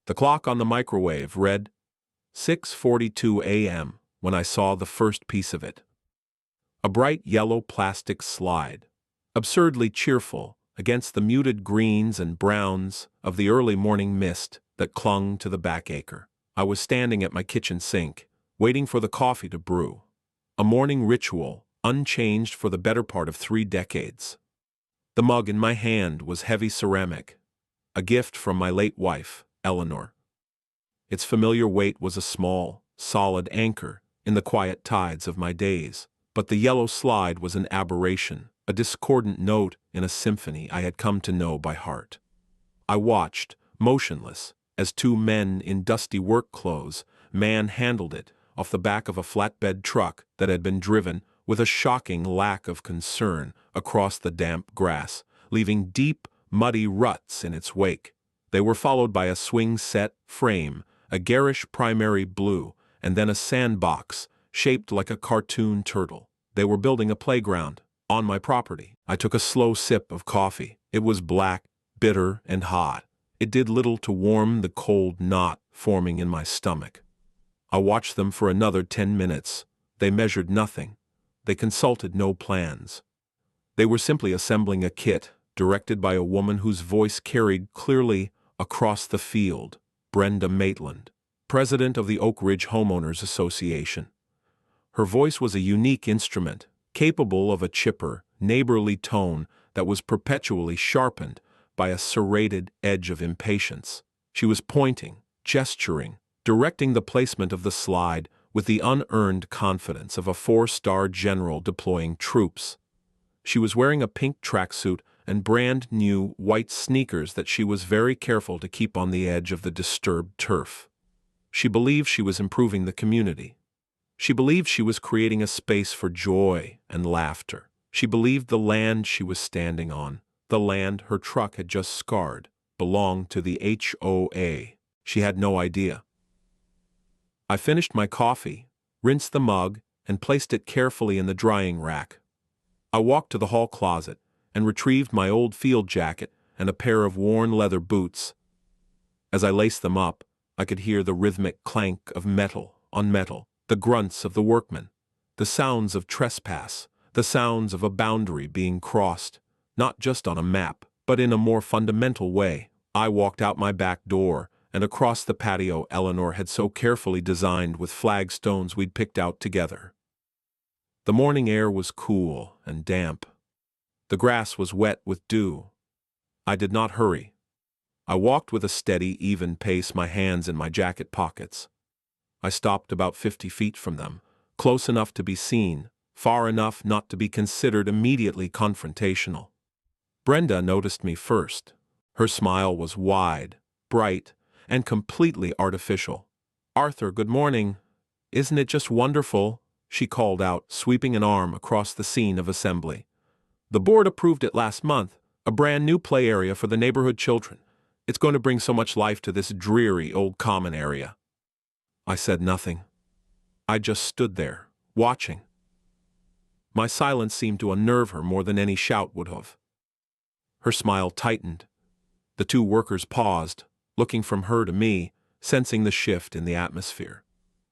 The clock on the microwave read 6:42 a.m. when I saw the first piece of it. A bright yellow plastic slide, absurdly cheerful against the muted greens and browns of the early morning mist that clung to the back acre. I was standing at my kitchen sink, waiting for the coffee to brew. A morning ritual, unchanged for the better part of 3 decades. The mug in my hand was heavy ceramic, a gift from my late wife, Eleanor. Its familiar weight was a small, solid anchor in the quiet tides of my days, but the yellow slide was an aberration, a discordant note in a symphony I had come to know by heart. I watched, motionless, as 2 men in dusty work clothes manhandled it off the back of a flatbed truck that had been driven with a shocking lack of concern across the damp grass, leaving deep, muddy ruts in its wake. They were followed by a swing-set frame, a garish primary blue, and then a sandbox shaped like a cartoon turtle. They were building a playground on my property. I took a slow sip of coffee. It was black, bitter, and hot. It did little to warm the cold knot forming in my stomach. I watched them for another 10 minutes. They measured nothing. They consulted no plans. They were simply assembling a kit, directed by a woman whose voice carried clearly across the field, Brenda Maitland, president of the Oak Ridge Homeowners Association. Her voice was a unique instrument, capable of a chipper, neighborly tone that was perpetually sharpened by a serrated edge of impatience. She was pointing, gesturing, directing the placement of the slide with the unearned confidence of a 4-star general deploying troops. She was wearing a pink tracksuit and brand-new white sneakers that she was very careful to keep on the edge of the disturbed turf. She believed she was improving the community. She believed she was creating a space for joy and laughter. She believed the land she was standing on, the land her truck had just scarred, belonged to the HOA. She had no idea. I finished my coffee, rinsed the mug, and placed it carefully in the drying rack. I walked to the hall closet and retrieved my old field jacket and a pair of worn leather boots. As I laced them up, I could hear the rhythmic clank of metal on metal, the grunts of the workmen, the sounds of trespass, the sounds of a boundary being crossed, not just on a map, but in a more fundamental way. I walked out my back door and across the patio Eleanor had so carefully designed with flagstones we'd picked out together. The morning air was cool and damp. The grass was wet with dew. I did not hurry. I walked with a steady, even pace, my hands in my jacket pockets. I stopped about 50 feet from them, close enough to be seen, far enough not to be considered immediately confrontational. Brenda noticed me first. Her smile was wide, bright, and completely artificial. "Arthur, good morning. Isn't it just wonderful?" she called out, sweeping an arm across the scene of assembly. "The board approved it last month, a brand new play area for the neighborhood children. It's going to bring so much life to this dreary old common area." I said nothing. I just stood there, watching. My silence seemed to unnerve her more than any shout would have. Her smile tightened. The 2 workers paused, looking from her to me, sensing the shift in the atmosphere.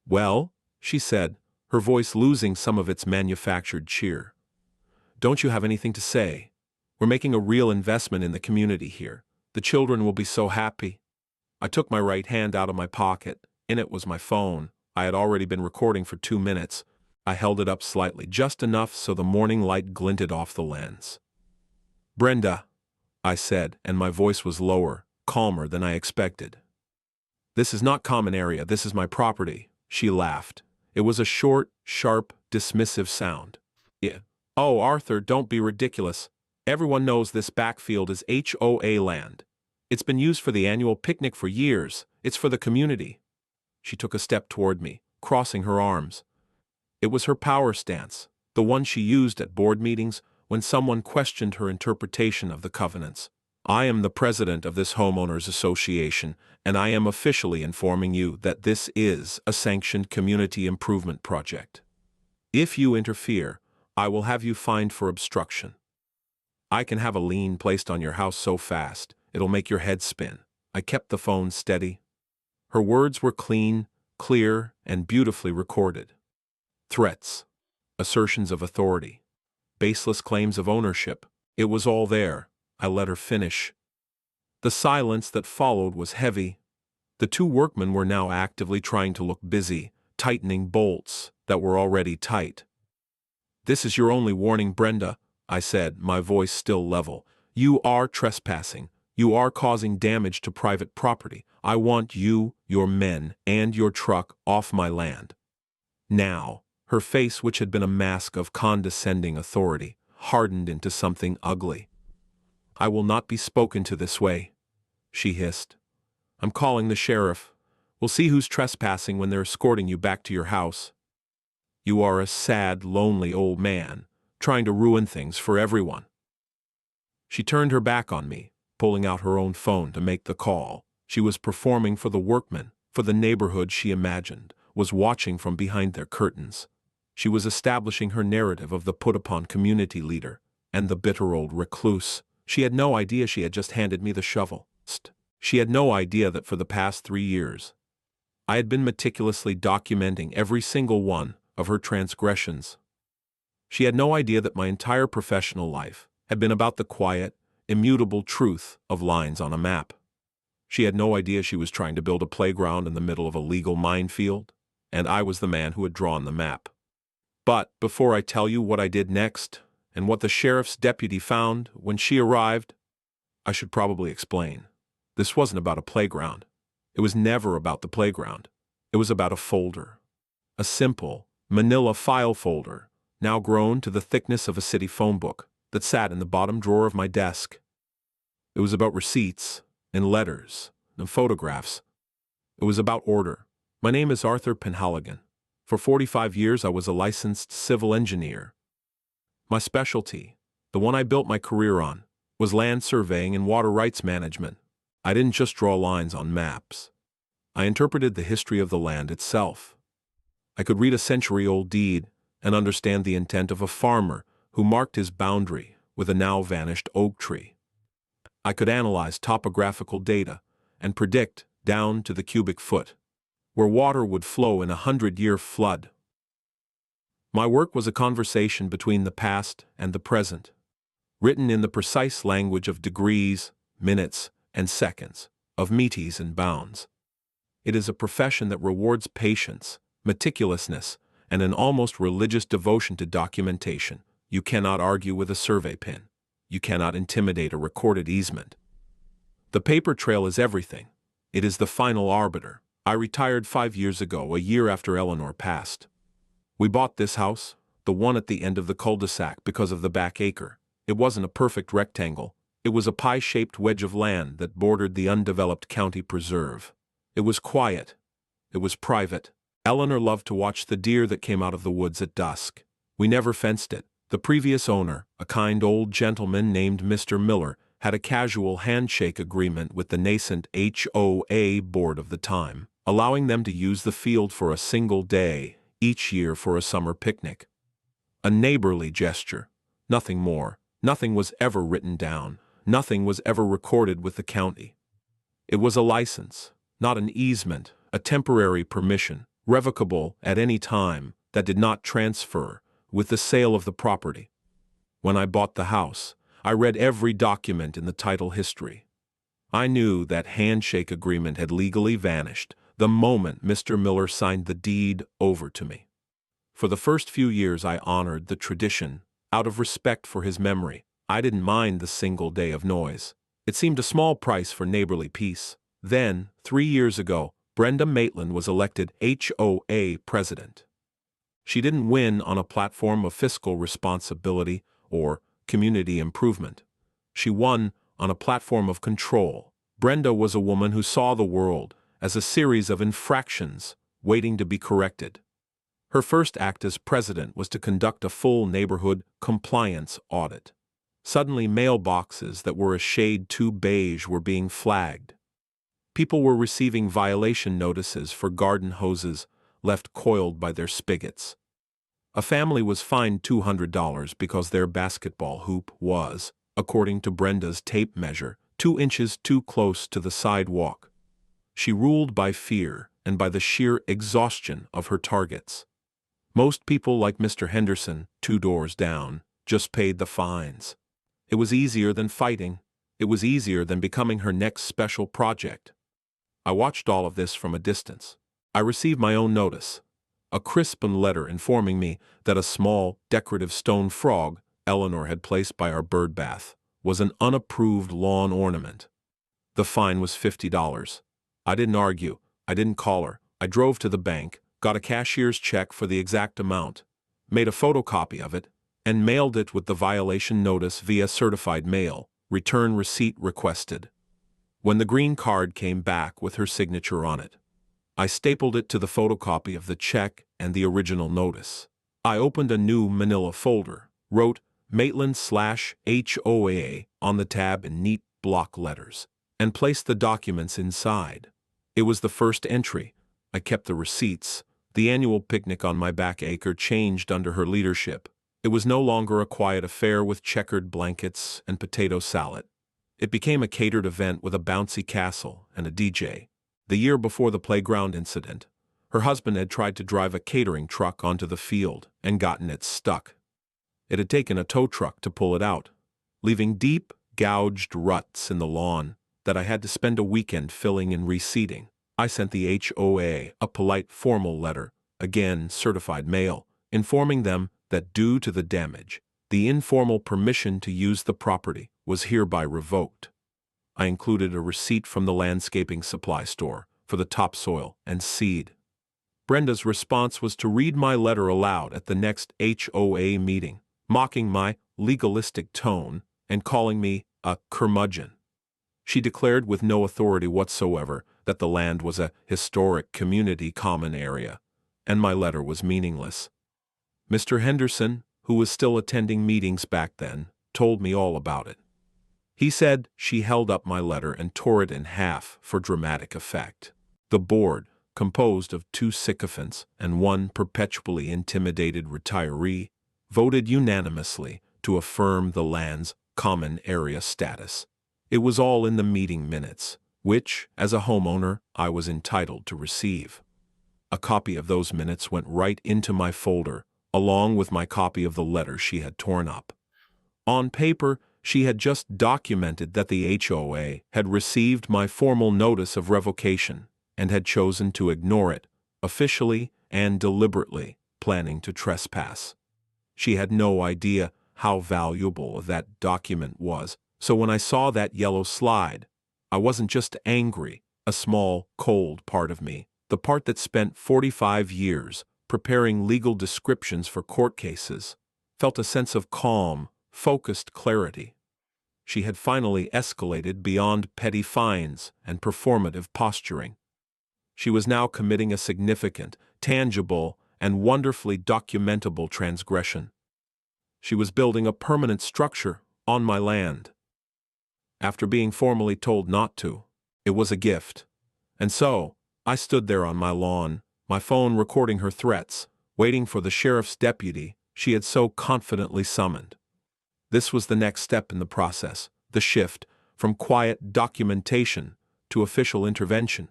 "Well," she said, her voice losing some of its manufactured cheer. "Don't you have anything to say? We're making a real investment in the community here. The children will be so happy." I took my right hand out of my pocket. In it was my phone. I had already been recording for 2 minutes. I held it up slightly, just enough so the morning light glinted off the lens. "Brenda," I said, and my voice was lower, calmer than I expected. "This is not common area, this is my property." She laughed. It was a short, sharp, dismissive sound. "Yeah. Oh, Arthur, don't be ridiculous. Everyone knows this backfield is HOA land. It's been used for the annual picnic for years. It's for the community." She took a step toward me, crossing her arms. It was her power stance, the one she used at board meetings when someone questioned her interpretation of the covenants. "I am the president of this homeowners association, and I am officially informing you that this is a sanctioned community improvement project. If you interfere, I will have you fined for obstruction. I can have a lien placed on your house so fast, it'll make your head spin." I kept the phone steady. Her words were clean, clear, and beautifully recorded. Threats, assertions of authority, baseless claims of ownership. It was all there. I let her finish. The silence that followed was heavy. The two workmen were now actively trying to look busy, tightening bolts that were already tight. "This is your only warning, Brenda," I said, my voice still level. "You are trespassing. You are causing damage to private property. I want you, your men, and your truck off my land." Now, her face, which had been a mask of condescending authority, hardened into something ugly. "I will not be spoken to this way," she hissed. "I'm calling the sheriff. We'll see who's trespassing when they're escorting you back to your house. You are a sad, lonely old man, trying to ruin things for everyone." She turned her back on me, pulling out her own phone to make the call. She was performing for the workmen, for the neighborhood she imagined was watching from behind their curtains. She was establishing her narrative of the put-upon community leader and the bitter old recluse. She had no idea she had just handed me the shovel. She had no idea that for the past 3 years, I had been meticulously documenting every single one of her transgressions. She had no idea that my entire professional life had been about the quiet, immutable truth of lines on a map. She had no idea she was trying to build a playground in the middle of a legal minefield, and I was the man who had drawn the map. But before I tell you what I did next, and what the sheriff's deputy found when she arrived, I should probably explain. This wasn't about a playground. It was never about the playground. It was about a folder. A simple, manila file folder, now grown to the thickness of a city phone book, that sat in the bottom drawer of my desk. It was about receipts, and letters, and photographs. It was about order. My name is Arthur Penhaligon. For 45 years I was a licensed civil engineer. My specialty, the one I built my career on, was land surveying and water rights management. I didn't just draw lines on maps. I interpreted the history of the land itself. I could read a century-old deed and understand the intent of a farmer who marked his boundary with a now-vanished oak tree. I could analyze topographical data and predict, down to the cubic foot, where water would flow in a 100-year flood. My work was a conversation between the past and the present, written in the precise language of degrees, minutes, and seconds, of metes and bounds. It is a profession that rewards patience, meticulousness, and an almost religious devotion to documentation. You cannot argue with a survey pin. You cannot intimidate a recorded easement. The paper trail is everything. It is the final arbiter. I retired 5 years ago, a year after Eleanor passed. We bought this house, the one at the end of the cul-de-sac, because of the back acre. It wasn't a perfect rectangle. It was a pie-shaped wedge of land that bordered the undeveloped county preserve. It was quiet. It was private. Eleanor loved to watch the deer that came out of the woods at dusk. We never fenced it. The previous owner, a kind old gentleman named Mr. Miller, had a casual handshake agreement with the nascent HOA board of the time, allowing them to use the field for a single day each year for a summer picnic. A neighborly gesture, nothing more. Nothing was ever written down. Nothing was ever recorded with the county. It was a license, not an easement, a temporary permission, revocable at any time, that did not transfer with the sale of the property. When I bought the house, I read every document in the title history. I knew that handshake agreement had legally vanished the moment Mr. Miller signed the deed over to me. For the first few years I honored the tradition, out of respect for his memory. I didn't mind the single day of noise. It seemed a small price for neighborly peace. Then, 3 years ago, Brenda Maitland was elected HOA president. She didn't win on a platform of fiscal responsibility or community improvement. She won on a platform of control. Brenda was a woman who saw the world as a series of infractions waiting to be corrected. Her first act as president was to conduct a full neighborhood compliance audit. Suddenly, mailboxes that were a shade too beige were being flagged. People were receiving violation notices for garden hoses left coiled by their spigots. A family was fined $200 because their basketball hoop was, according to Brenda's tape measure, 2 inches too close to the sidewalk. She ruled by fear and by the sheer exhaustion of her targets. Most people like Mr. Henderson, 2 doors down, just paid the fines. It was easier than fighting. It was easier than becoming her next special project. I watched all of this from a distance. I received my own notice. A crisp letter informing me that a small, decorative stone frog Eleanor had placed by our bird bath was an unapproved lawn ornament. The fine was $50. I didn't argue. I didn't call her. I drove to the bank, got a cashier's check for the exact amount, made a photocopy of it, and mailed it with the violation notice via certified mail, return receipt requested. When the green card came back with her signature on it, I stapled it to the photocopy of the check and the original notice. I opened a new manila folder, wrote Maitland/HOA on the tab in neat block letters, and placed the documents inside. It was the first entry. I kept the receipts. The annual picnic on my back acre changed under her leadership. It was no longer a quiet affair with checkered blankets and potato salad. It became a catered event with a bouncy castle and a DJ. The year before the playground incident, her husband had tried to drive a catering truck onto the field and gotten it stuck. It had taken a tow truck to pull it out, leaving deep, gouged ruts in the lawn that I had to spend a weekend filling and reseeding. I sent the HOA a polite formal letter, again certified mail, informing them that due to the damage, the informal permission to use the property was hereby revoked. I included a receipt from the landscaping supply store for the topsoil and seed. Brenda's response was to read my letter aloud at the next HOA meeting, mocking my legalistic tone and calling me a curmudgeon. She declared with no authority whatsoever that the land was a historic community common area, and my letter was meaningless. Mr. Henderson, who was still attending meetings back then, told me all about it. He said she held up my letter and tore it in half for dramatic effect. The board, composed of 2 sycophants and 1 perpetually intimidated retiree, voted unanimously to affirm the land's common area status. It was all in the meeting minutes, which, as a homeowner, I was entitled to receive. A copy of those minutes went right into my folder, along with my copy of the letter she had torn up. On paper, she had just documented that the HOA had received my formal notice of revocation and had chosen to ignore it, officially and deliberately planning to trespass. She had no idea how valuable that document was, so when I saw that yellow slide, I wasn't just angry. A small, cold part of me, the part that spent 45 years preparing legal descriptions for court cases, felt a sense of calm, focused clarity. She had finally escalated beyond petty fines and performative posturing. She was now committing a significant, tangible, and wonderfully documentable transgression. She was building a permanent structure on my land. After being formally told not to, it was a gift. And so, I stood there on my lawn, my phone recording her threats, waiting for the sheriff's deputy she had so confidently summoned. This was the next step in the process, the shift from quiet documentation to official intervention.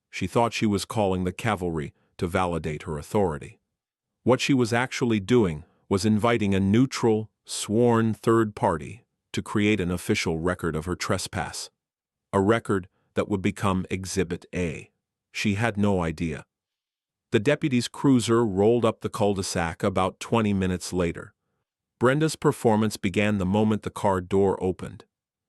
She thought she was calling the cavalry to validate her authority. What she was actually doing was inviting a neutral, sworn third party to create an official record of her trespass, a record that would become Exhibit A. She had no idea. The deputy's cruiser rolled up the cul-de-sac about 20 minutes later. Brenda's performance began the moment the car door opened.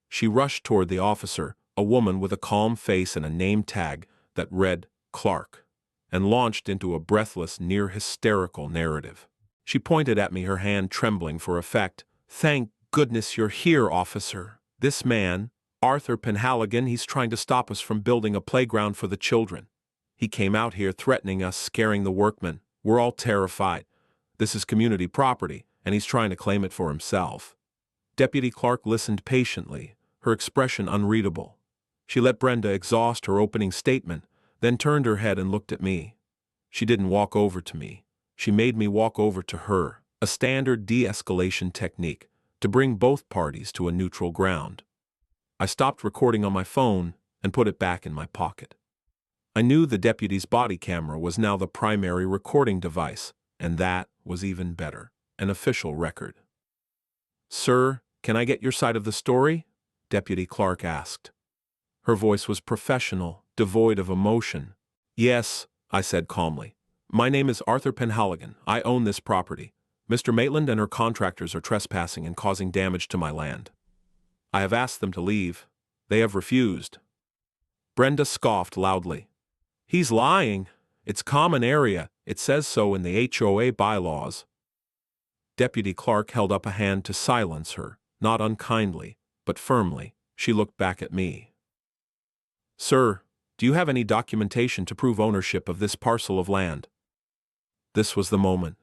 She rushed toward the officer, a woman with a calm face and a name tag that read Clark, and launched into a breathless, near-hysterical narrative. She pointed at me, her hand trembling for effect. "Thank goodness you're here, officer. This man, Arthur Penhaligon, he's trying to stop us from building a playground for the children. He came out here threatening us, scaring the workmen. We're all terrified. This is community property, and he's trying to claim it for himself." Deputy Clark listened patiently, her expression unreadable. She let Brenda exhaust her opening statement, then turned her head and looked at me. She didn't walk over to me. She made me walk over to her, a standard de-escalation technique to bring both parties to a neutral ground. I stopped recording on my phone and put it back in my pocket. I knew the deputy's body camera was now the primary recording device, and that was even better, an official record. "Sir, can I get your side of the story?" Deputy Clark asked. Her voice was professional, devoid of emotion. "Yes," I said calmly. "My name is Arthur Penhaligon. I own this property. Mr. Maitland and her contractors are trespassing and causing damage to my land. I have asked them to leave. They have refused." Brenda scoffed loudly. "He's lying. It's common area. It says so in the HOA bylaws." Deputy Clark held up a hand to silence her, not unkindly, but firmly. She looked back at me. "Sir, do you have any documentation to prove ownership of this parcel of land?" This was the moment.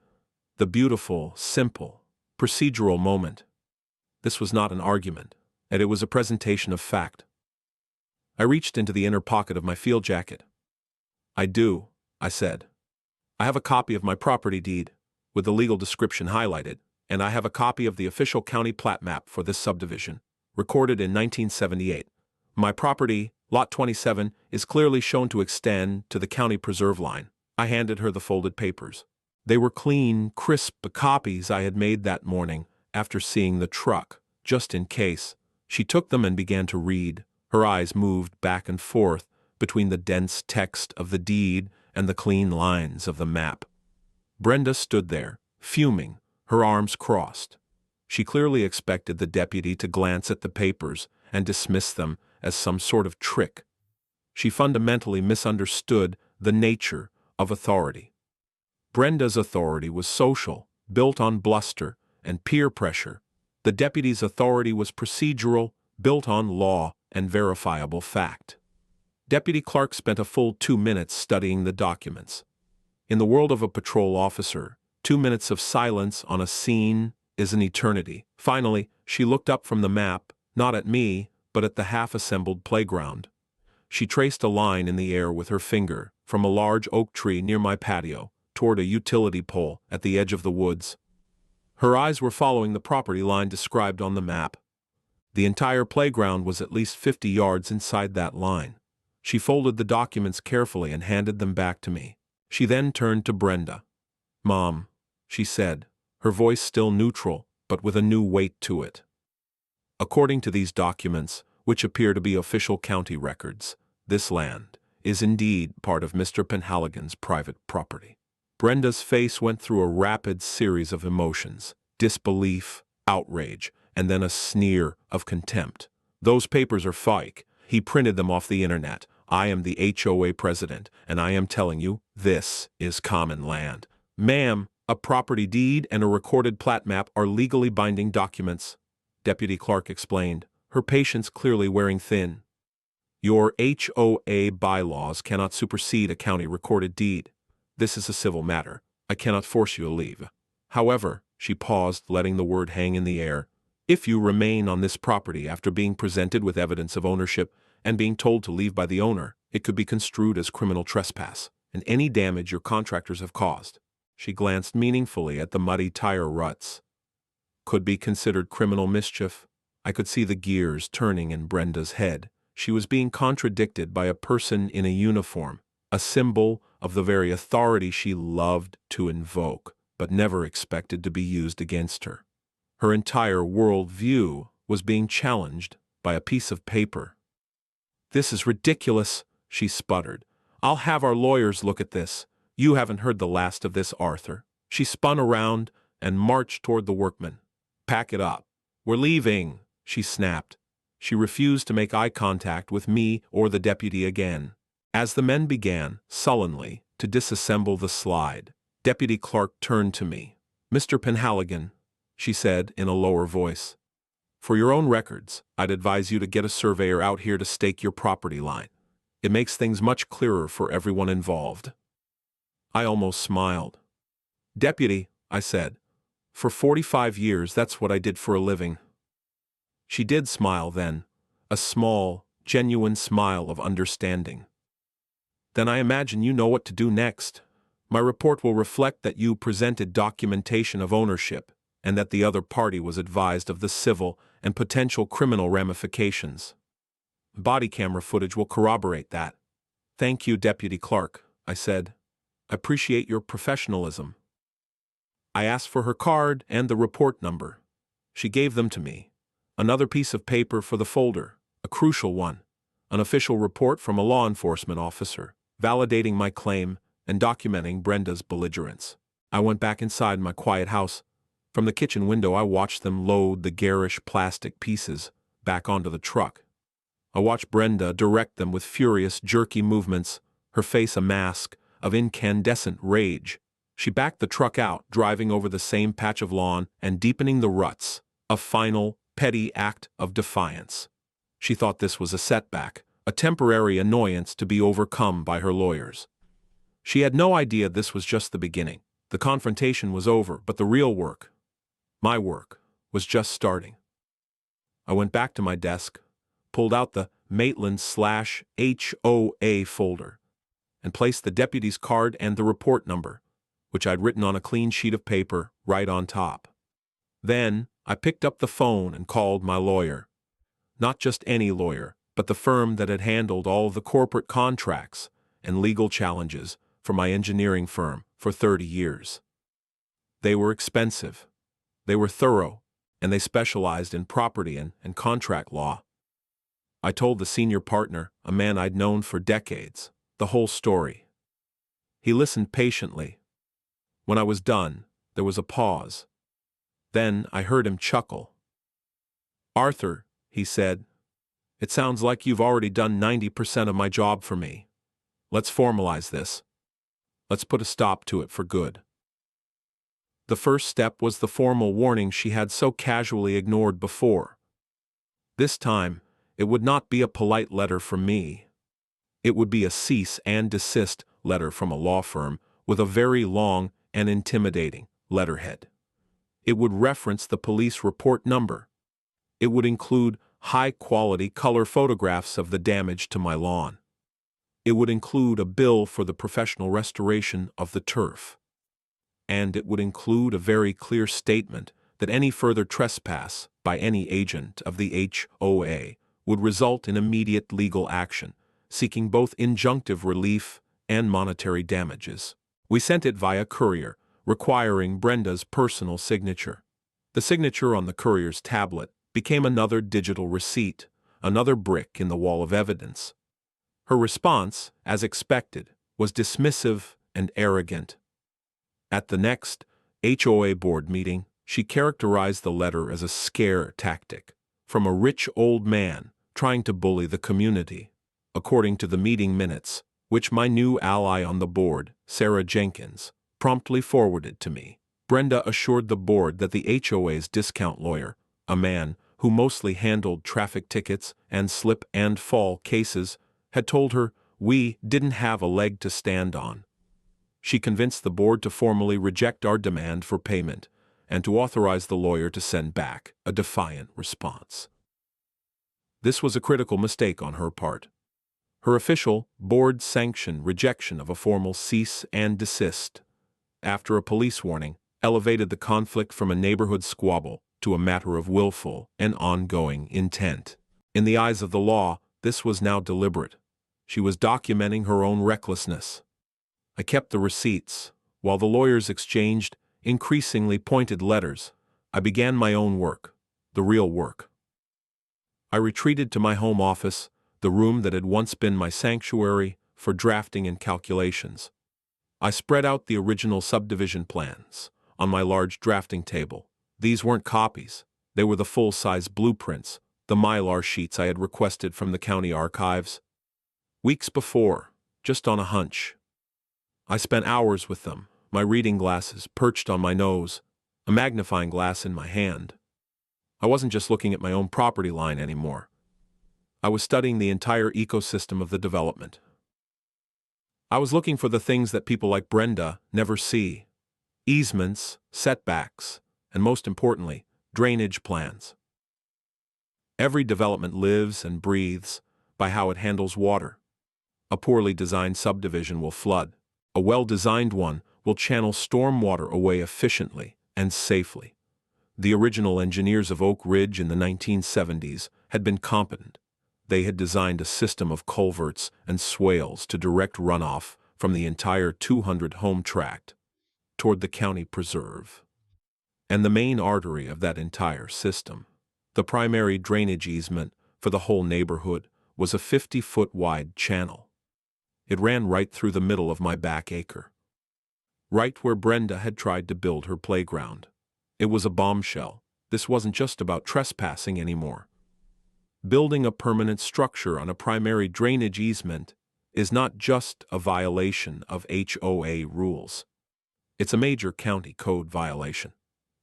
The beautiful, simple, procedural moment. This was not an argument, and it was a presentation of fact. I reached into the inner pocket of my field jacket. "I do," I said. "I have a copy of my property deed, with the legal description highlighted, and I have a copy of the official county plat map for this subdivision, recorded in 1978. My property, Lot 27, is clearly shown to extend to the county preserve line." I handed her the folded papers. They were clean, crisp copies I had made that morning after seeing the truck, just in case. She took them and began to read. Her eyes moved back and forth between the dense text of the deed and the clean lines of the map. Brenda stood there, fuming, her arms crossed. She clearly expected the deputy to glance at the papers and dismiss them as some sort of trick. She fundamentally misunderstood the nature of authority. Brenda's authority was social, built on bluster and peer pressure. The deputy's authority was procedural, built on law and verifiable fact. Deputy Clark spent a full 2 minutes studying the documents. In the world of a patrol officer, 2 minutes of silence on a scene is an eternity. Finally, she looked up from the map, not at me, but at the half-assembled playground. She traced a line in the air with her finger, from a large oak tree near my patio, toward a utility pole at the edge of the woods. Her eyes were following the property line described on the map. The entire playground was at least 50 yards inside that line. She folded the documents carefully and handed them back to me. She then turned to Brenda. "Mom," she said, her voice still neutral, but with a new weight to it. "According to these documents, which appear to be official county records, this land is indeed part of Mr. Penhaligon's private property." Brenda's face went through a rapid series of emotions: disbelief, outrage, and then a sneer of contempt. "Those papers are fake. He printed them off the internet. I am the HOA president, and I am telling you, this is common land." "Ma'am, a property deed and a recorded plat map are legally binding documents," Deputy Clark explained, her patience clearly wearing thin. "Your HOA bylaws cannot supersede a county recorded deed. This is a civil matter. I cannot force you to leave. However," she paused, letting the word hang in the air, "if you remain on this property after being presented with evidence of ownership and being told to leave by the owner, it could be construed as criminal trespass, and any damage your contractors have caused," she glanced meaningfully at the muddy tire ruts, "could be considered criminal mischief." I could see the gears turning in Brenda's head. She was being contradicted by a person in a uniform, a symbol of the very authority she loved to invoke, but never expected to be used against her. Her entire world view was being challenged by a piece of paper. "This is ridiculous," she sputtered. "I'll have our lawyers look at this. You haven't heard the last of this, Arthur." She spun around and marched toward the workmen. "Pack it up. We're leaving," she snapped. She refused to make eye contact with me or the deputy again. As the men began, sullenly, to disassemble the slide, Deputy Clark turned to me. "Mr. Penhaligon," she said in a lower voice, "for your own records, I'd advise you to get a surveyor out here to stake your property line. It makes things much clearer for everyone involved." I almost smiled. "Deputy," I said, "for 45 years that's what I did for a living." She did smile then, a small, genuine smile of understanding. "Then I imagine you know what to do next. My report will reflect that you presented documentation of ownership and that the other party was advised of the civil and potential criminal ramifications. Body camera footage will corroborate that." "Thank you, Deputy Clark," I said. "I appreciate your professionalism." I asked for her card and the report number. She gave them to me. Another piece of paper for the folder, a crucial one, an official report from a law enforcement officer, validating my claim and documenting Brenda's belligerence. I went back inside my quiet house. From the kitchen window I watched them load the garish plastic pieces back onto the truck. I watched Brenda direct them with furious, jerky movements, her face a mask of incandescent rage. She backed the truck out, driving over the same patch of lawn and deepening the ruts, a final, petty act of defiance. She thought this was a setback, a temporary annoyance to be overcome by her lawyers. She had no idea this was just the beginning. The confrontation was over, but the real work, my work, was just starting. I went back to my desk, pulled out the Maitland/HOA folder, and placed the deputy's card and the report number, which I'd written on a clean sheet of paper, right on top. Then I picked up the phone and called my lawyer. Not just any lawyer, but the firm that had handled all of the corporate contracts and legal challenges for my engineering firm for 30 years. They were expensive, they were thorough, and they specialized in property and contract law. I told the senior partner, a man I'd known for decades, the whole story. He listened patiently. When I was done, there was a pause. Then I heard him chuckle. "Arthur," he said, "it sounds like you've already done 90% of my job for me. Let's formalize this. Let's put a stop to it for good." The first step was the formal warning she had so casually ignored before. This time, it would not be a polite letter from me. It would be a cease and desist letter from a law firm with a very long and intimidating letterhead. It would reference the police report number. It would include high-quality color photographs of the damage to my lawn. It would include a bill for the professional restoration of the turf. And it would include a very clear statement that any further trespass by any agent of the HOA would result in immediate legal action, seeking both injunctive relief and monetary damages. We sent it via courier, requiring Brenda's personal signature. The signature on the courier's tablet became another digital receipt, another brick in the wall of evidence. Her response, as expected, was dismissive and arrogant. At the next HOA board meeting, she characterized the letter as a scare tactic from a rich old man trying to bully the community. According to the meeting minutes, which my new ally on the board, Sarah Jenkins, promptly forwarded to me, Brenda assured the board that the HOA's discount lawyer, a man who mostly handled traffic tickets and slip and fall cases, had told her we didn't have a leg to stand on. She convinced the board to formally reject our demand for payment and to authorize the lawyer to send back a defiant response. This was a critical mistake on her part. Her official, board-sanctioned rejection of a formal cease and desist, after a police warning, elevated the conflict from a neighborhood squabble to a matter of willful and ongoing intent. In the eyes of the law, this was now deliberate. She was documenting her own recklessness. I kept the receipts. While the lawyers exchanged increasingly pointed letters, I began my own work, the real work. I retreated to my home office, the room that had once been my sanctuary for drafting and calculations. I spread out the original subdivision plans on my large drafting table. These weren't copies. They were the full-size blueprints, the Mylar sheets I had requested from the county archives. Weeks before, just on a hunch. I spent hours with them, my reading glasses perched on my nose, a magnifying glass in my hand. I wasn't just looking at my own property line anymore. I was studying the entire ecosystem of the development. I was looking for the things that people like Brenda never see: easements, setbacks, and most importantly, drainage plans. Every development lives and breathes by how it handles water. A poorly designed subdivision will flood. A well-designed one will channel storm water away efficiently and safely. The original engineers of Oak Ridge in the 1970s had been competent. They had designed a system of culverts and swales to direct runoff from the entire 200-home tract toward the county preserve. And the main artery of that entire system, the primary drainage easement for the whole neighborhood, was a 50-foot wide channel. It ran right through the middle of my back acre, right where Brenda had tried to build her playground. It was a bombshell. This wasn't just about trespassing anymore. Building a permanent structure on a primary drainage easement is not just a violation of HOA rules. It's a major county code violation.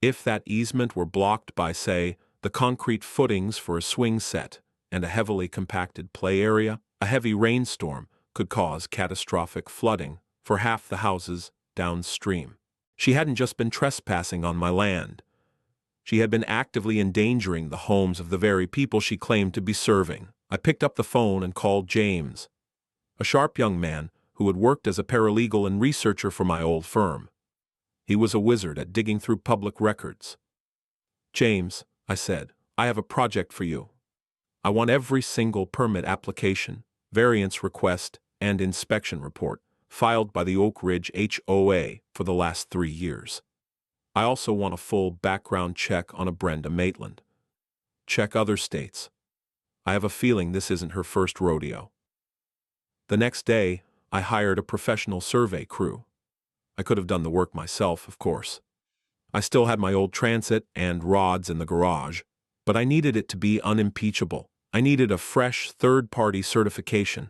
If that easement were blocked by, say, the concrete footings for a swing set and a heavily compacted play area, a heavy rainstorm could cause catastrophic flooding for half the houses downstream. She hadn't just been trespassing on my land. She had been actively endangering the homes of the very people she claimed to be serving. I picked up the phone and called James, a sharp young man who had worked as a paralegal and researcher for my old firm. He was a wizard at digging through public records. "James," I said, "I have a project for you. I want every single permit application, variance request, and inspection report filed by the Oak Ridge HOA for the last 3 years. I also want a full background check on a Brenda Maitland. Check other states. I have a feeling this isn't her first rodeo." The next day, I hired a professional survey crew. I could have done the work myself, of course. I still had my old transit and rods in the garage, but I needed it to be unimpeachable. I needed a fresh third-party certification.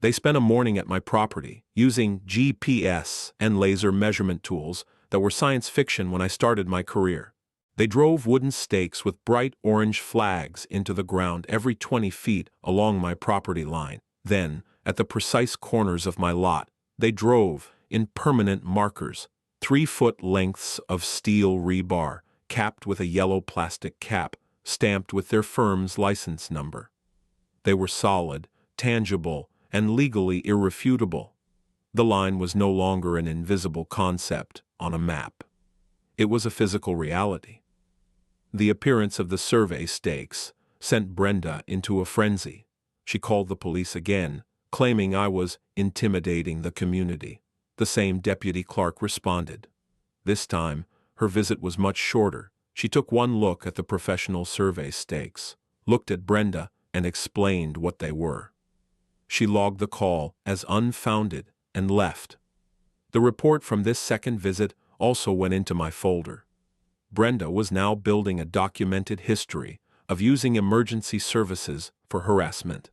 They spent a morning at my property, using GPS and laser measurement tools that were science fiction when I started my career. They drove wooden stakes with bright orange flags into the ground every 20 feet along my property line. Then, at the precise corners of my lot, they drove in permanent markers, 3-foot lengths of steel rebar, capped with a yellow plastic cap, stamped with their firm's license number. They were solid, tangible, and legally irrefutable. The line was no longer an invisible concept on a map. It was a physical reality. The appearance of the survey stakes sent Brenda into a frenzy. She called the police again, claiming I was intimidating the community. The same deputy clerk responded. This time, her visit was much shorter. She took one look at the professional survey stakes, looked at Brenda, and explained what they were. She logged the call as unfounded and left. The report from this second visit also went into my folder. Brenda was now building a documented history of using emergency services for harassment.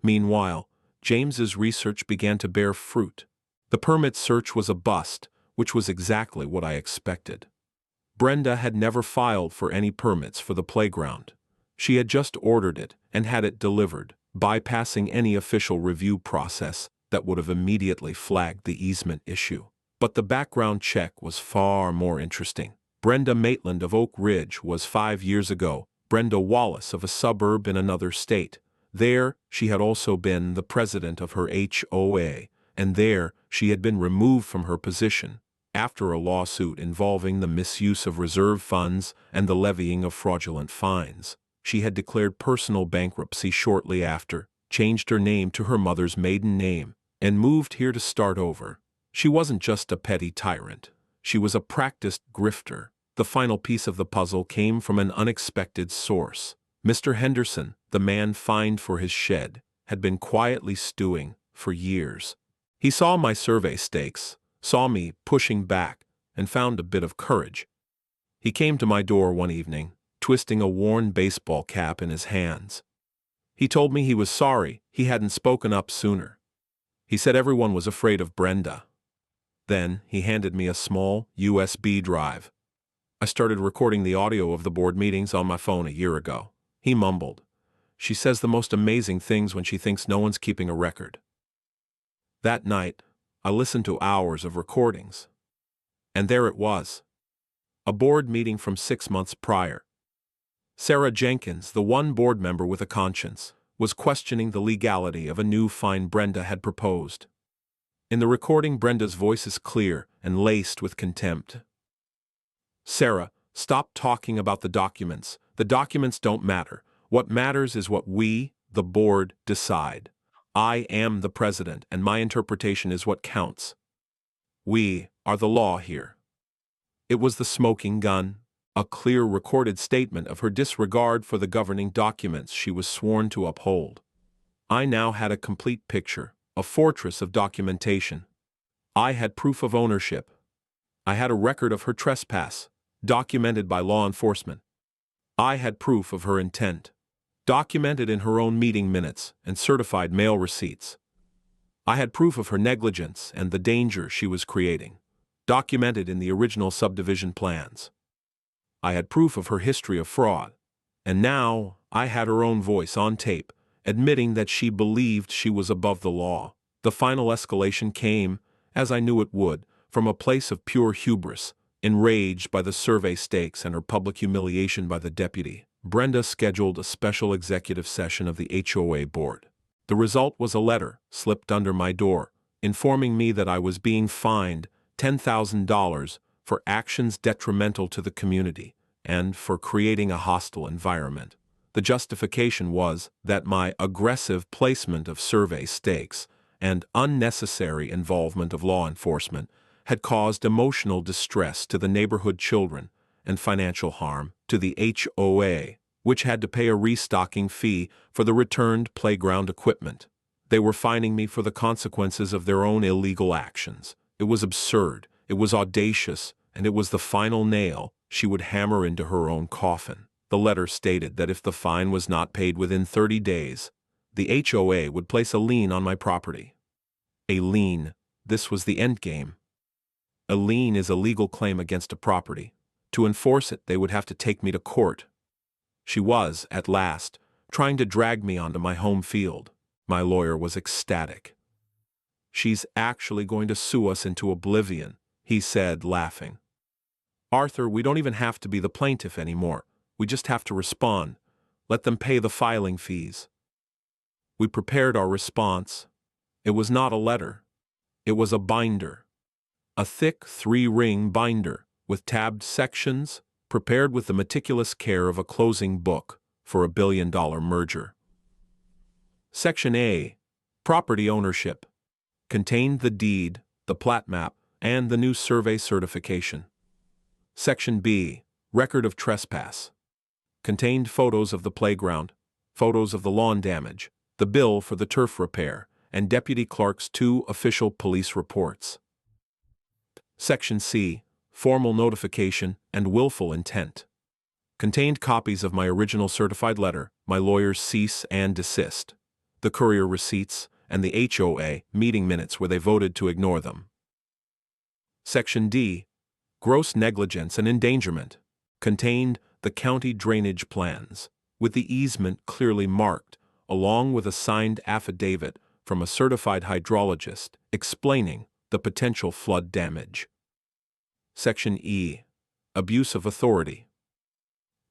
Meanwhile, James's research began to bear fruit. The permit search was a bust, which was exactly what I expected. Brenda had never filed for any permits for the playground. She had just ordered it and had it delivered, bypassing any official review process that would have immediately flagged the easement issue. But the background check was far more interesting. Brenda Maitland of Oak Ridge was 5 years ago Brenda Wallace of a suburb in another state. There, she had also been the president of her HOA, and there she had been removed from her position after a lawsuit involving the misuse of reserve funds and the levying of fraudulent fines. She had declared personal bankruptcy shortly after, changed her name to her mother's maiden name, and moved here to start over. She wasn't just a petty tyrant. She was a practiced grifter. The final piece of the puzzle came from an unexpected source. Mr. Henderson, the man fined for his shed, had been quietly stewing for years. He saw my survey stakes, saw me pushing back, and found a bit of courage. He came to my door one evening, twisting a worn baseball cap in his hands. He told me he was sorry he hadn't spoken up sooner. He said everyone was afraid of Brenda. Then he handed me a small USB drive. I started recording the audio of the board meetings on my phone a year ago. He mumbled, "She says the most amazing things when she thinks no one's keeping a record." That night, I listened to hours of recordings. And there it was. A board meeting from 6 months prior. Sarah Jenkins, the one board member with a conscience, was questioning the legality of a new fine Brenda had proposed. In the recording, Brenda's voice is clear and laced with contempt. "Sarah, stop talking about the documents. The documents don't matter. What matters is what we, the board decide. I am the president, and my interpretation is what counts. We are the law here. It was the smoking gun, a clear recorded statement of her disregard for the governing documents she was sworn to uphold. I now had a complete picture, a fortress of documentation. I had proof of ownership. I had a record of her trespass, documented by law enforcement. I had proof of her intent, documented in her own meeting minutes and certified mail receipts. I had proof of her negligence and the danger she was creating, documented in the original subdivision plans. I had proof of her history of fraud, and now I had her own voice on tape, admitting that she believed she was above the law. The final escalation came, as I knew it would, from a place of pure hubris, enraged by the survey stakes and her public humiliation by the deputy. Brenda scheduled a special executive session of the HOA board. The result was a letter slipped under my door, informing me that I was being fined $10,000 for actions detrimental to the community and for creating a hostile environment. The justification was that my aggressive placement of survey stakes and unnecessary involvement of law enforcement had caused emotional distress to the neighborhood children and financial harm to the HOA, which had to pay a restocking fee for the returned playground equipment. They were fining me for the consequences of their own illegal actions. It was absurd, it was audacious, and it was the final nail she would hammer into her own coffin. The letter stated that if the fine was not paid within 30 days, the HOA would place a lien on my property. A lien, this was the endgame. A lien is a legal claim against a property. To enforce it, they would have to take me to court. She was, at last, trying to drag me onto my home field. My lawyer was ecstatic. "She's actually going to sue us into oblivion," he said, laughing. "Arthur, we don't even have to be the plaintiff anymore. We just have to respond. Let them pay the filing fees." We prepared our response. It was not a letter. It was a binder. A thick 3-ring binder with tabbed sections, prepared with the meticulous care of a closing book for a billion-dollar merger. Section A, Property Ownership, contained the deed, the plat map, and the new survey certification. Section B, Record of Trespass, contained photos of the playground, photos of the lawn damage, the bill for the turf repair, and Deputy Clark's 2 official police reports. Section C, Formal Notification and Willful Intent, contained copies of my original certified letter, my lawyer's cease and desist, the courier receipts, and the HOA meeting minutes where they voted to ignore them. Section D, Gross Negligence and Endangerment, contained the county drainage plans, with the easement clearly marked, along with a signed affidavit from a certified hydrologist explaining the potential flood damage. Section E, Abuse of Authority,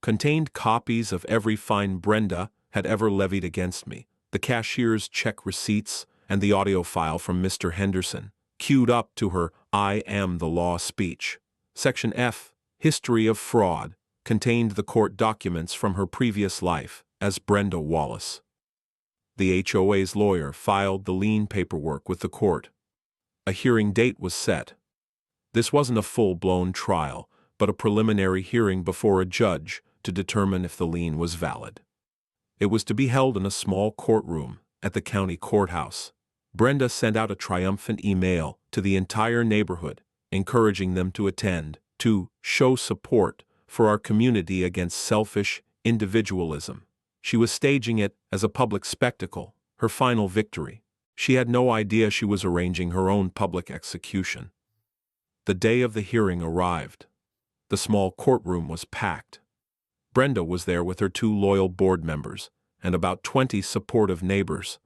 contained copies of every fine Brenda had ever levied against me, the cashier's check receipts, and the audio file from Mr. Henderson, queued up to her "I am the law" speech. Section F, History of Fraud, contained the court documents from her previous life as Brenda Wallace. The HOA's lawyer filed the lien paperwork with the court. A hearing date was set. This wasn't a full-blown trial, but a preliminary hearing before a judge to determine if the lien was valid. It was to be held in a small courtroom at the county courthouse. Brenda sent out a triumphant email to the entire neighborhood, encouraging them to attend, to show support for our community against selfish individualism. She was staging it as a public spectacle, her final victory. She had no idea she was arranging her own public execution. The day of the hearing arrived. The small courtroom was packed. Brenda was there with her 2 loyal board members and about 20 supportive neighbors.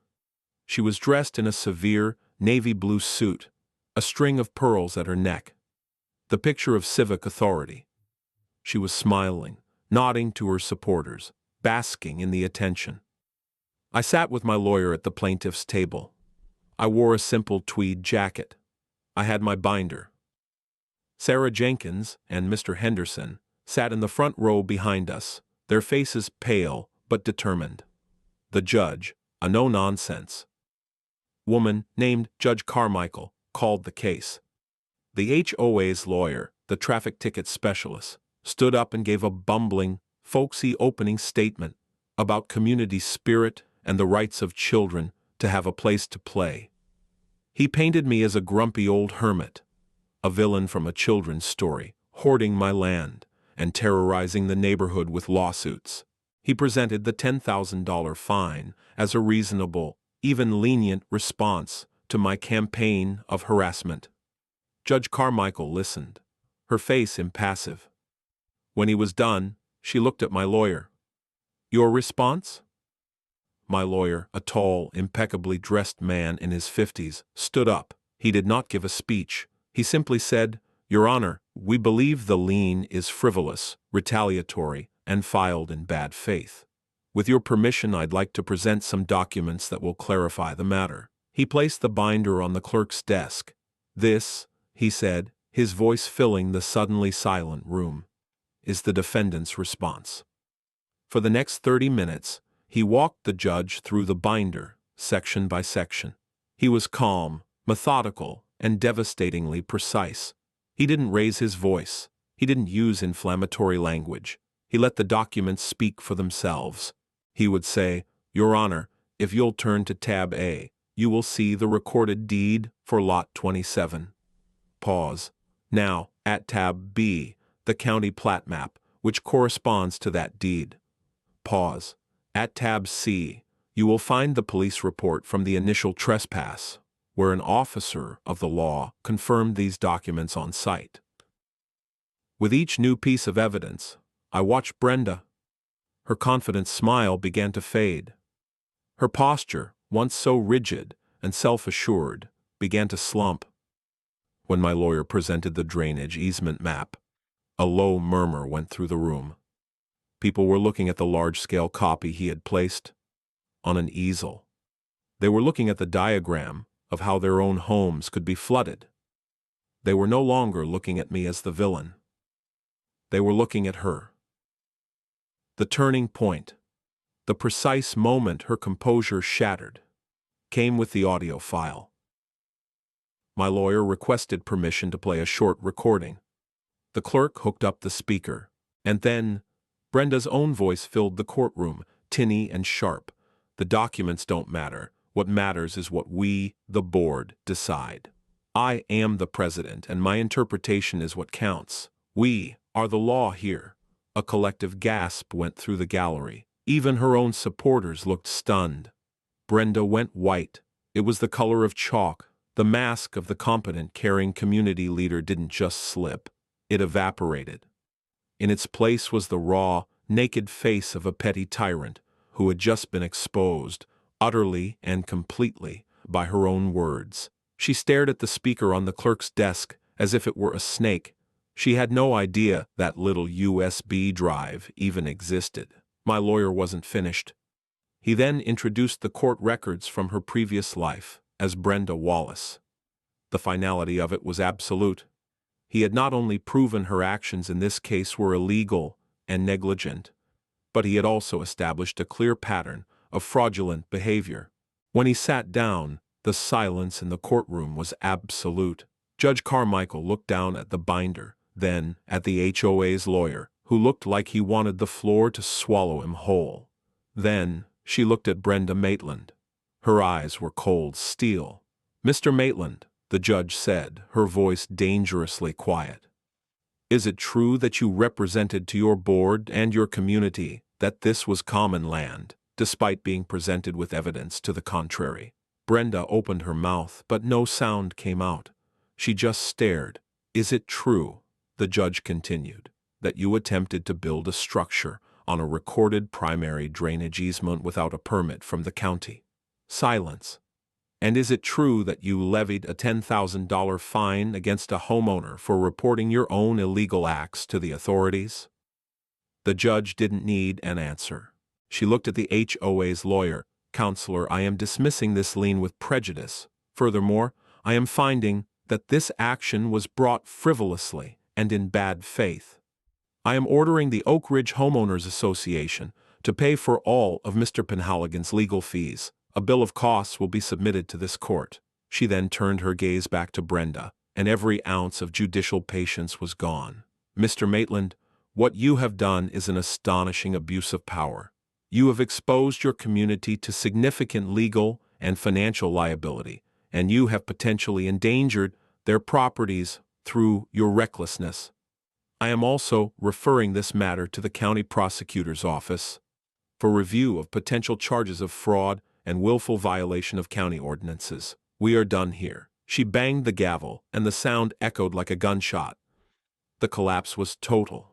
She was dressed in a severe navy blue suit, a string of pearls at her neck, the picture of civic authority. She was smiling, nodding to her supporters, basking in the attention. I sat with my lawyer at the plaintiff's table. I wore a simple tweed jacket. I had my binder. Sarah Jenkins and Mr. Henderson sat in the front row behind us, their faces pale but determined. The judge, a no-nonsense woman named Judge Carmichael, called the case. The HOA's lawyer, the traffic ticket specialist, stood up and gave a bumbling, folksy opening statement about community spirit and the rights of children to have a place to play. He painted me as a grumpy old hermit, a villain from a children's story, hoarding my land and terrorizing the neighborhood with lawsuits. He presented the $10,000 fine as a reasonable, even lenient response to my campaign of harassment. Judge Carmichael listened, her face impassive. When he was done, she looked at my lawyer. "Your response?" My lawyer, a tall, impeccably dressed man in his 50s, stood up. He did not give a speech. He simply said, "Your Honor, we believe the lien is frivolous, retaliatory, and filed in bad faith. With your permission, I'd like to present some documents that will clarify the matter." He placed the binder on the clerk's desk. "This," he said, his voice filling the suddenly silent room, "is the defendant's response." For the next 30 minutes, he walked the judge through the binder, section by section. He was calm, methodical, and devastatingly precise. He didn't raise his voice. He didn't use inflammatory language. He let the documents speak for themselves. He would say, "Your Honor, if you'll turn to tab A, you will see the recorded deed for Lot 27. Pause. Now, at tab B, the county plat map, which corresponds to that deed. Pause. At tab C, you will find the police report from the initial trespass, where an officer of the law confirmed these documents on site." With each new piece of evidence, I watched Brenda. Her confident smile began to fade. Her posture, once so rigid and self-assured, began to slump. When my lawyer presented the drainage easement map, a low murmur went through the room. People were looking at the large-scale copy he had placed on an easel. They were looking at the diagram of how their own homes could be flooded. They were no longer looking at me as the villain. They were looking at her. The turning point, the precise moment her composure shattered, came with the audio file. My lawyer requested permission to play a short recording. The clerk hooked up the speaker, and then Brenda's own voice filled the courtroom, tinny and sharp. "The documents don't matter. What matters is what we, the board, decide. I am the president, and my interpretation is what counts. We are the law here." A collective gasp went through the gallery. Even her own supporters looked stunned. Brenda went white. It was the color of chalk. The mask of the competent, caring community leader didn't just slip. It evaporated. In its place was the raw, naked face of a petty tyrant who had just been exposed, utterly and completely, by her own words. She stared at the speaker on the clerk's desk as if it were a snake. She had no idea that little USB drive even existed. My lawyer wasn't finished. He then introduced the court records from her previous life as Brenda Wallace. The finality of it was absolute. He had not only proven her actions in this case were illegal and negligent, but he had also established a clear pattern of fraudulent behavior. When he sat down, the silence in the courtroom was absolute. Judge Carmichael looked down at the binder, then at the HOA's lawyer, who looked like he wanted the floor to swallow him whole. Then she looked at Brenda Maitland. Her eyes were cold steel. "Mr. Maitland," the judge said, her voice dangerously quiet, "is it true that you represented to your board and your community that this was common land, despite being presented with evidence to the contrary?" Brenda opened her mouth, but no sound came out. She just stared. "Is it true," the judge continued, "that you attempted to build a structure on a recorded primary drainage easement without a permit from the county?" Silence. "And is it true that you levied a $10,000 fine against a homeowner for reporting your own illegal acts to the authorities?" The judge didn't need an answer. She looked at the HOA's lawyer. "Counselor, I am dismissing this lien with prejudice. Furthermore, I am finding that this action was brought frivolously and in bad faith. I am ordering the Oak Ridge Homeowners Association To pay for all of Mr. Penhaligon's legal fees, a bill of costs will be submitted to this court. She then turned her gaze back to Brenda, and every ounce of judicial patience was gone. Mr. Maitland, what you have done is an astonishing abuse of power. You have exposed your community to significant legal and financial liability, and you have potentially endangered their properties through your recklessness. I am also referring this matter to the county prosecutor's office for review of potential charges of fraud and willful violation of county ordinances. We are done here. She banged the gavel, and the sound echoed like a gunshot. The collapse was total.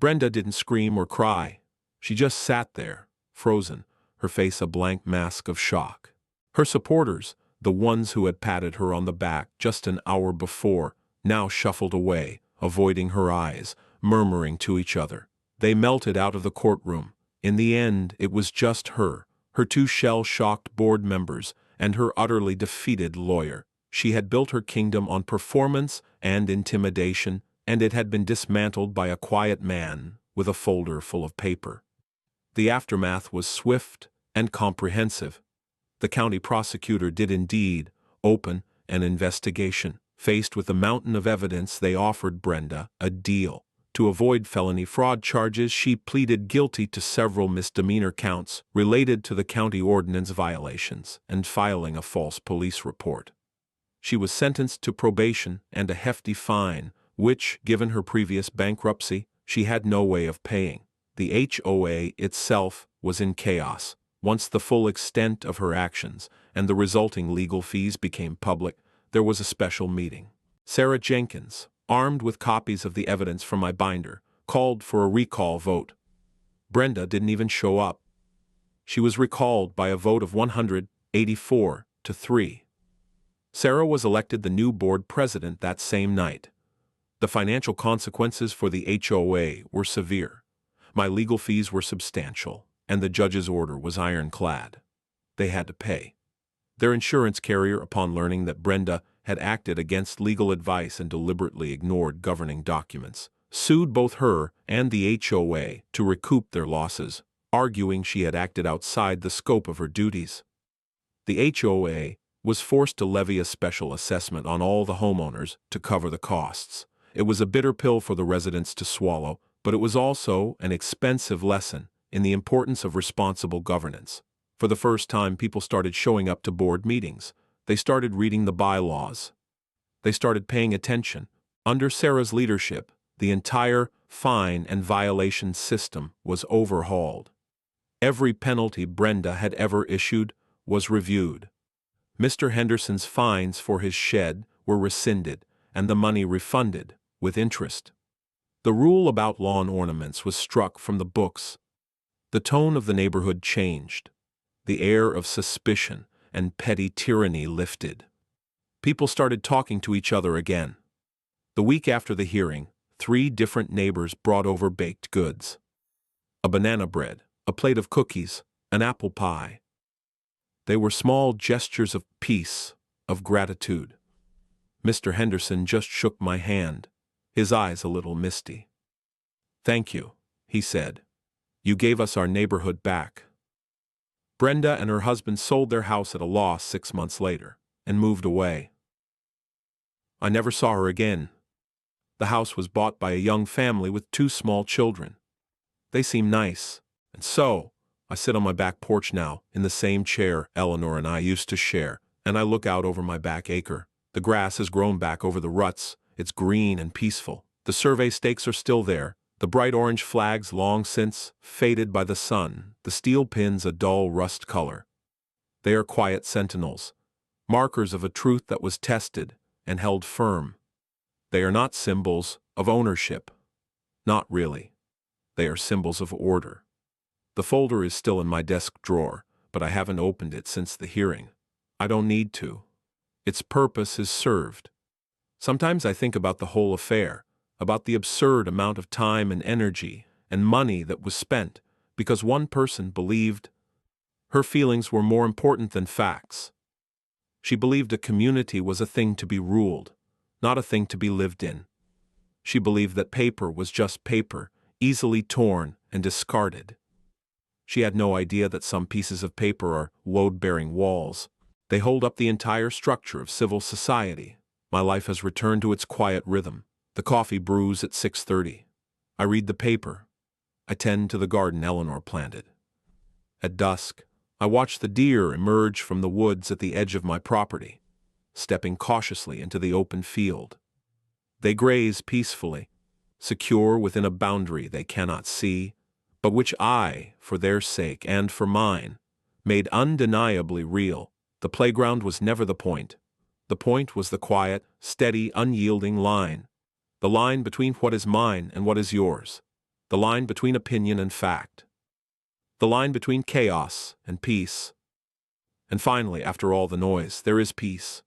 Brenda didn't scream or cry. She just sat there, frozen, her face a blank mask of shock. Her supporters, the ones who had patted her on the back just an hour before, now shuffled away, avoiding her eyes, murmuring to each other. They melted out of the courtroom. In the end, it was just her two shell-shocked board members, and her utterly defeated lawyer. She had built her kingdom on performance and intimidation, and it had been dismantled by a quiet man with a folder full of paper. The aftermath was swift and comprehensive. The county prosecutor did indeed open an investigation. Faced with a mountain of evidence, they offered Brenda a deal. To avoid felony fraud charges, she pleaded guilty to several misdemeanor counts related to the county ordinance violations and filing a false police report. She was sentenced to probation and a hefty fine, which, given her previous bankruptcy, she had no way of paying. The HOA itself was in chaos. Once the full extent of her actions and the resulting legal fees became public, there was a special meeting. Sarah Jenkins, armed with copies of the evidence from my binder, called for a recall vote. Brenda didn't even show up. She was recalled by a vote of 184 to 3. Sarah was elected the new board president that same night. The financial consequences for the HOA were severe. My legal fees were substantial, and the judge's order was ironclad. They had to pay. Their insurance carrier, upon learning that Brenda had acted against legal advice and deliberately ignored governing documents, sued both her and the HOA to recoup their losses, arguing she had acted outside the scope of her duties. The HOA was forced to levy a special assessment on all the homeowners to cover the costs. It was a bitter pill for the residents to swallow, but it was also an expensive lesson in the importance of responsible governance. For the first time, people started showing up to board meetings. They started reading the bylaws. They started paying attention. Under Sarah's leadership, the entire fine and violation system was overhauled. Every penalty Brenda had ever issued was reviewed. Mr. Henderson's fines for his shed were rescinded, and the money refunded, with interest. The rule about lawn ornaments was struck from the books. The tone of the neighborhood changed. The air of suspicion and petty tyranny lifted. People started talking to each other again. The week after the hearing, 3 different neighbors brought over baked goods. A banana bread, a plate of cookies, an apple pie. They were small gestures of peace, of gratitude. Mr. Henderson just shook my hand, his eyes a little misty. "Thank you," he said. "You gave us our neighborhood back." Brenda and her husband sold their house at a loss 6 months later and moved away. I never saw her again. The house was bought by a young family with 2 small children. They seem nice, and so I sit on my back porch now in the same chair Eleanor and I used to share, and I look out over my back acre. The grass has grown back over the ruts. It's green and peaceful. The survey stakes are still there. The bright orange flags long since faded by the sun, the steel pins a dull rust color. They are quiet sentinels, markers of a truth that was tested and held firm. They are not symbols of ownership. Not really. They are symbols of order. The folder is still in my desk drawer, but I haven't opened it since the hearing. I don't need to. Its purpose is served. Sometimes I think about the whole affair, about the absurd amount of time and energy and money that was spent because one person believed her feelings were more important than facts. She believed a community was a thing to be ruled, not a thing to be lived in. She believed that paper was just paper, easily torn and discarded. She had no idea that some pieces of paper are load-bearing walls. They hold up the entire structure of civil society. My life has returned to its quiet rhythm. The coffee brews at 6:30. I read the paper. I tend to the garden Eleanor planted. At dusk, I watch the deer emerge from the woods at the edge of my property, stepping cautiously into the open field. They graze peacefully, secure within a boundary they cannot see, but which I, for their sake and for mine, made undeniably real. The playground was never the point. The point was the quiet, steady, unyielding line. The line between what is mine and what is yours. The line between opinion and fact. The line between chaos and peace. And finally, after all the noise, there is peace.